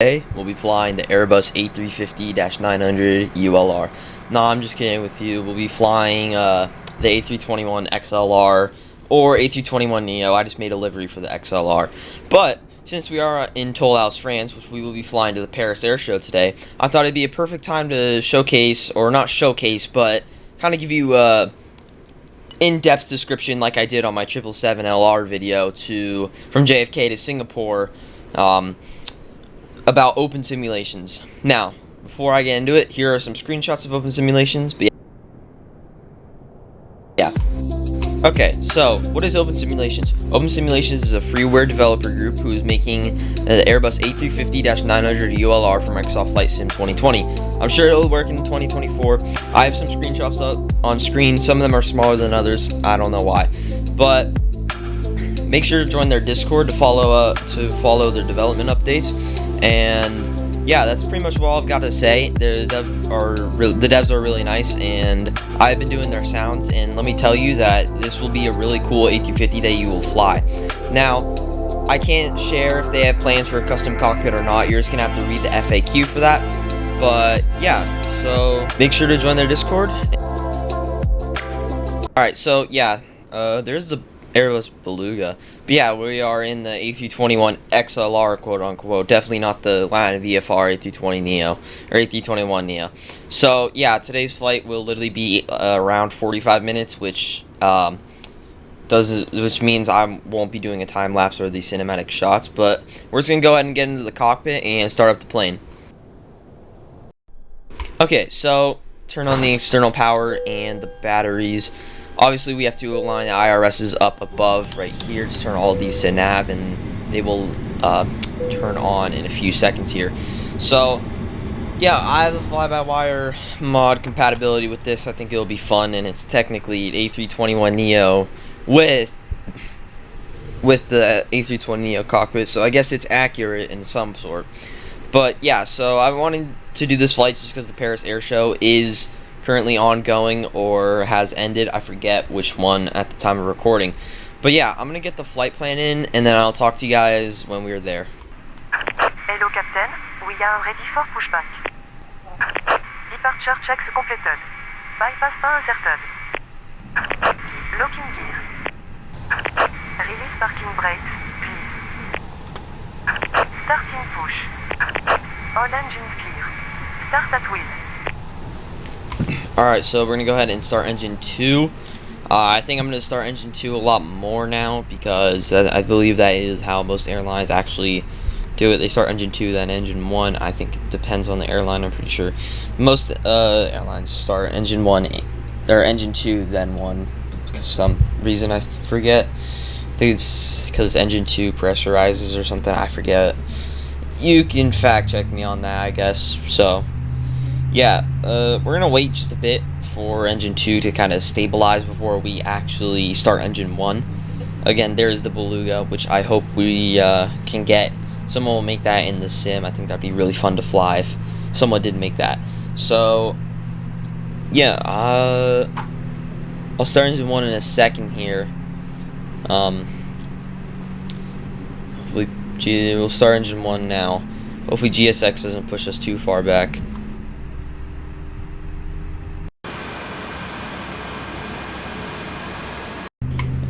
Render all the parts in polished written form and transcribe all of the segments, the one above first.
Today, we'll be flying the Airbus A350-900 ULR. No, I'm just kidding with you. We'll be flying the A321 XLR or A321neo. I just made a livery for the XLR. But since we are in Toulouse, France, which we will be flying to the Paris Air Show today, I thought it'd be a perfect time to showcase, or not showcase, but kind of give you a in-depth description like I did on my 777LR video from JFK to Singapore. About open simulations. Now, before I get into it, here are some screenshots of open simulations. But yeah. Okay, so what is Open Simulations? Open Simulations is a freeware developer group who is making the Airbus A350-900 ULR for Microsoft Flight Sim 2020. I'm sure it'll work in 2024. I have some screenshots up on screen. Some of them are smaller than others. I don't know why, but make sure to join their Discord to follow their development updates. And yeah, that's pretty much all I've got to say. The devs are really nice, and I've been doing their sounds, and let me tell you that this will be a really cool A350 that you will fly. Now, I can't share if they have plans for a custom cockpit or not. You're just gonna have to read the FAQ for that. But yeah, so make sure to join their Discord. Alright, so yeah, there's the Airbus Beluga. But yeah, we are in the A321 XLR, quote unquote. Definitely not the line of VFR A320neo or A321neo. So yeah, today's flight will literally be around 45 minutes, which means I won't be doing a time lapse or the cinematic shots. But we're just gonna go ahead and get into the cockpit and start up the plane. Okay, so turn on the external power and the batteries. Obviously, we have to align the IRSs up above right here. Just turn all of these to nav, and they will turn on in a few seconds here. So, yeah, I have a fly-by-wire mod compatibility with this. I think it'll be fun, and it's technically an A321neo with the A320neo cockpit, so I guess it's accurate in some sort. But yeah, so I wanted to do this flight just because the Paris Air Show is currently ongoing or has ended. I forget which one at the time of recording. But yeah, I'm gonna get the flight plan in, and then I'll talk to you guys when we're there. Hello Captain, we are ready for pushback. Departure checks completed. Bypass pas inserted. Locking gear. Release parking brakes, please. Starting push. All engines clear. Start at wheel. Alright, so we're going to go ahead and start engine 2. I think I'm going to start engine 2 a lot more now, because I believe that is how most airlines actually do it. They start engine 2, then engine 1. I think it depends on the airline, I'm pretty sure. Most airlines start engine 1, or engine 2, then 1. Because some reason I forget. I think it's because engine 2 pressurizes or something, I forget. You can fact check me on that, I guess. So yeah, we're going to wait just a bit for engine 2 to kind of stabilize before we actually start engine 1. Again, there's the Beluga, which I hope we can get. Someone will make that in the sim. I think that'd be really fun to fly if someone did make that. So yeah, I'll start engine 1 in a second here. We'll start engine 1 now. Hopefully GSX doesn't push us too far back.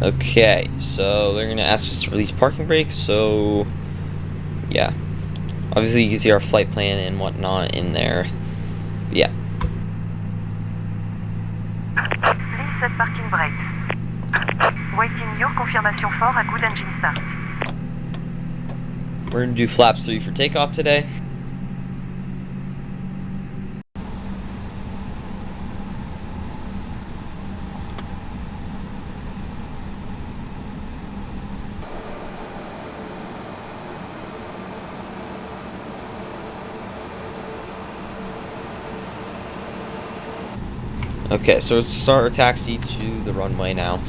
Okay, so they're gonna ask us to release parking brakes, so yeah. Obviously you can see our flight plan and whatnot in there. Yeah. Please set parking brakes. Waiting your confirmation for a good engine start. We're gonna do flaps 3 for takeoff today. Okay, so let's start our taxi to the runway now.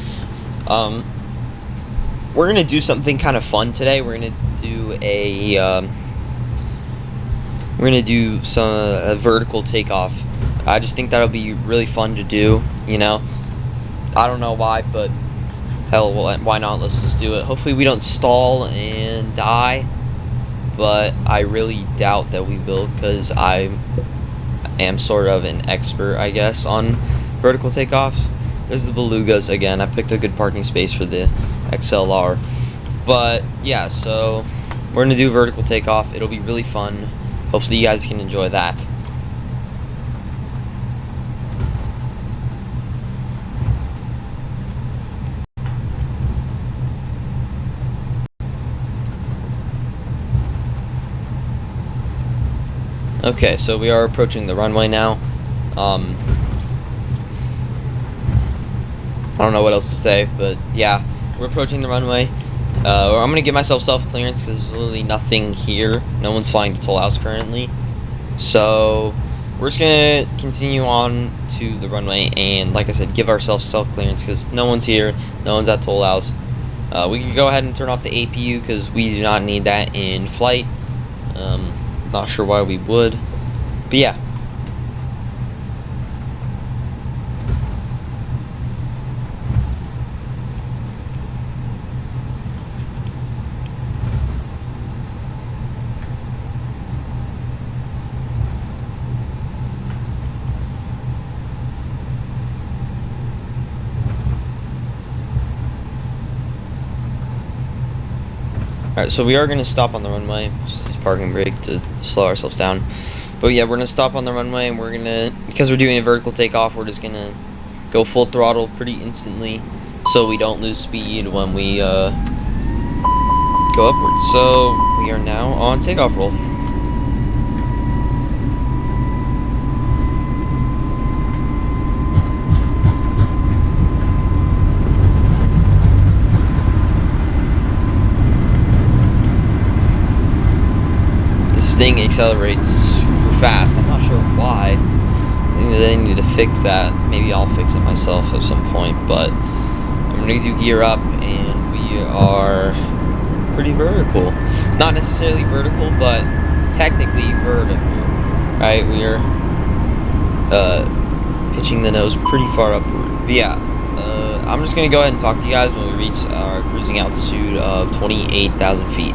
We're gonna do something kind of fun today. We're gonna do a vertical takeoff. I just think that'll be really fun to do. You know, I don't know why, but hell, why not? Let's just do it. Hopefully we don't stall and die. but I really doubt that we will, because I am sort of an expert, I guess, on vertical takeoffs. There's the belugas again. I picked a good parking space for the XLR. But yeah, so we're gonna do vertical takeoff. It'll be really fun. Hopefully you guys can enjoy that. Okay, so we are approaching the runway now. I don't know what else to say, but yeah, we're approaching the runway. I'm gonna give myself self-clearance because there's literally nothing here. No one's flying to Toll House currently, so we're just gonna continue on to the runway and, like I said, give ourselves self-clearance because no one's here, no one's at Toll House. We can go ahead and turn off the APU because we do not need that in flight. Not sure why we would, but yeah. Alright, so we are going to stop on the runway, just use parking brake to slow ourselves down. But yeah, we're going to stop on the runway and we're going to, because we're doing a vertical takeoff, we're just going to go full throttle pretty instantly so we don't lose speed when we go upwards. So we are now on takeoff roll. This thing accelerates super fast. I'm not sure why. I think they need to fix that. Maybe I'll fix it myself at some point, but I'm gonna do gear up and we are pretty vertical. Not necessarily vertical, but technically vertical. Right? We are pitching the nose pretty far upward. But yeah, I'm just gonna go ahead and talk to you guys when we reach our cruising altitude of 28,000 feet.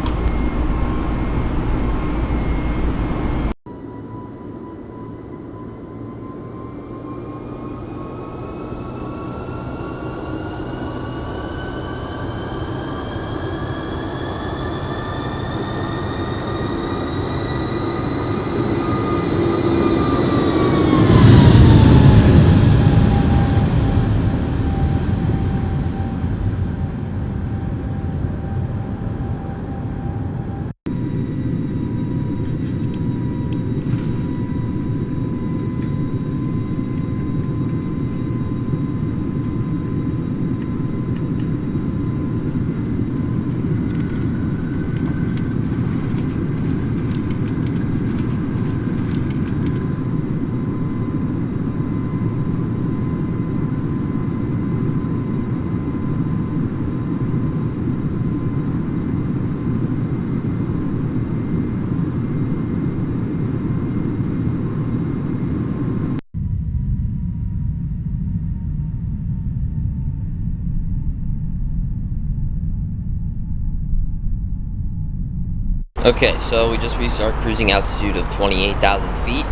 Okay, so we just reached our cruising altitude of 28,000 feet.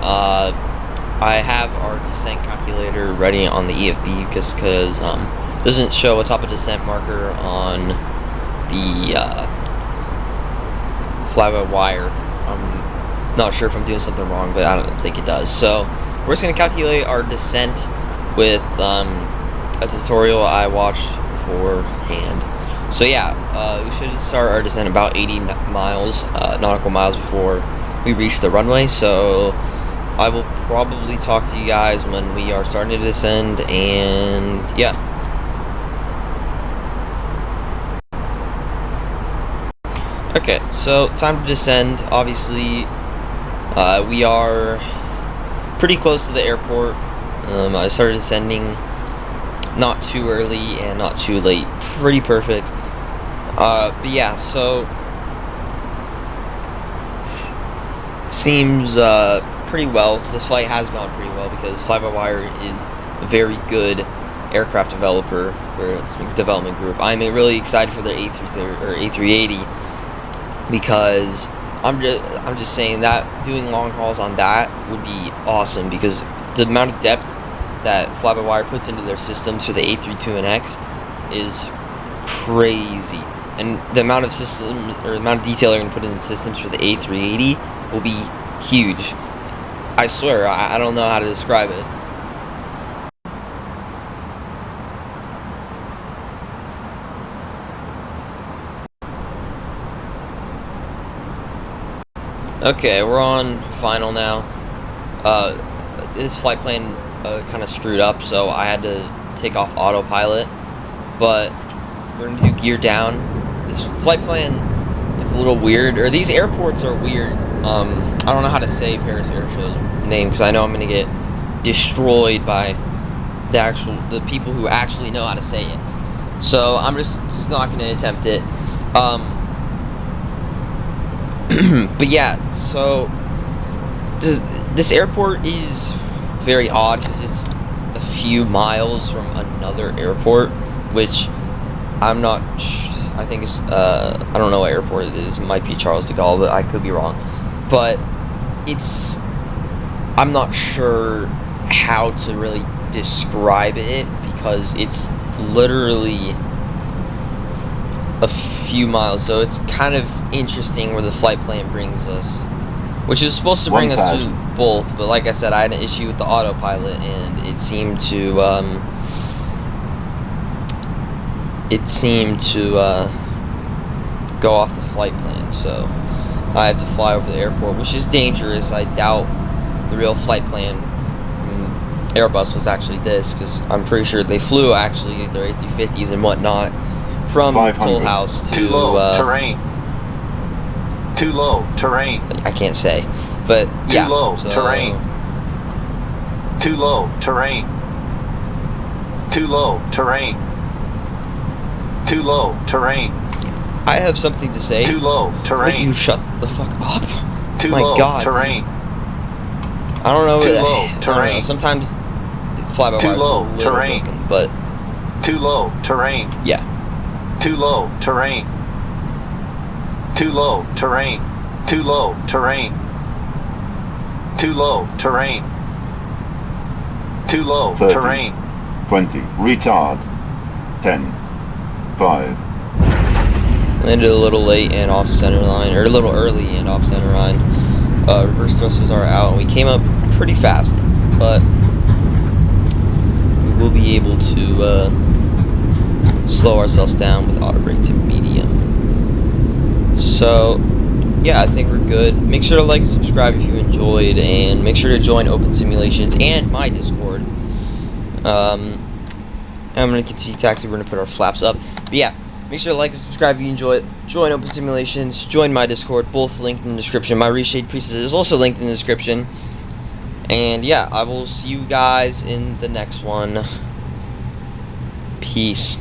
I have our descent calculator ready on the EFB because it doesn't show a top of descent marker on the fly-by-wire. I'm not sure if I'm doing something wrong, but I don't think it does. So we're just going to calculate our descent with a tutorial I watched beforehand. So yeah, we should start our descent about 80 miles, nautical miles before we reach the runway. So I will probably talk to you guys when we are starting to descend, and yeah. Okay, so time to descend. Obviously, we are pretty close to the airport. I started descending not too early and not too late. Pretty perfect. But yeah, so seems pretty well. This flight has gone pretty well because Fly-by-Wire is a very good aircraft developer or development group. I'm really excited for the A380 because I'm just saying that doing long hauls on that would be awesome, because the amount of depth that fly-by-wire puts into their systems for the A321X is crazy, and the amount of systems, or the amount of detail they're going to put in the systems for the A380 will be huge. I swear, I don't know how to describe it. Okay, we're on final now. This flight plan kind of screwed up, so I had to take off autopilot. But we're gonna do gear down. This flight plan is a little weird, or these airports are weird. I don't know how to say Paris Air Show's name, because I know I'm gonna get destroyed by the people who actually know how to say it. So I'm just not gonna attempt it. But yeah, so this airport is very odd, because it's a few miles from another airport, which I'm not I think it's I don't know what airport it is. It might be Charles de Gaulle, but I could be wrong. But I'm not sure how to really describe it, because it's literally a few miles, so it's kind of interesting where the flight plan brings us, which is supposed to bring us to both, but like I said, I had an issue with the autopilot, and it seemed to go off the flight plan, so I have to fly over the airport, which is dangerous. I doubt the real flight plan from Airbus was actually this, because I'm pretty sure they flew actually their A350s and whatnot from Toll House to too low terrain. Too low terrain. I can't say, but yeah. Too low terrain. Too low terrain. Too low terrain. Too low terrain. I have something to say. Too low terrain. Wait, you shut the fuck up. Too My low God, terrain. I don't know. Too low terrain. I don't know. Sometimes fly-by-wire is a little terrain. broken, but too low terrain. Yeah. Too low terrain. Too low terrain. Too low terrain. Too low terrain. Too low 30, terrain. 20. Retard. 10. 5. Landed a little late and off center line, or a little early and off center line. Reverse thrusters are out, and we came up pretty fast, but we will be able to slow ourselves down with auto brake to medium. So yeah, I think we're good. Make sure to like and subscribe if you enjoyed, and make sure to join Open Simulations and my Discord. I'm going to continue taxi. We're going to put our flaps up. But yeah, make sure to like and subscribe if you enjoy it. Join Open Simulations. Join my Discord. Both linked in the description. My reshade preset is also linked in the description. And yeah, I will see you guys in the next one. Peace.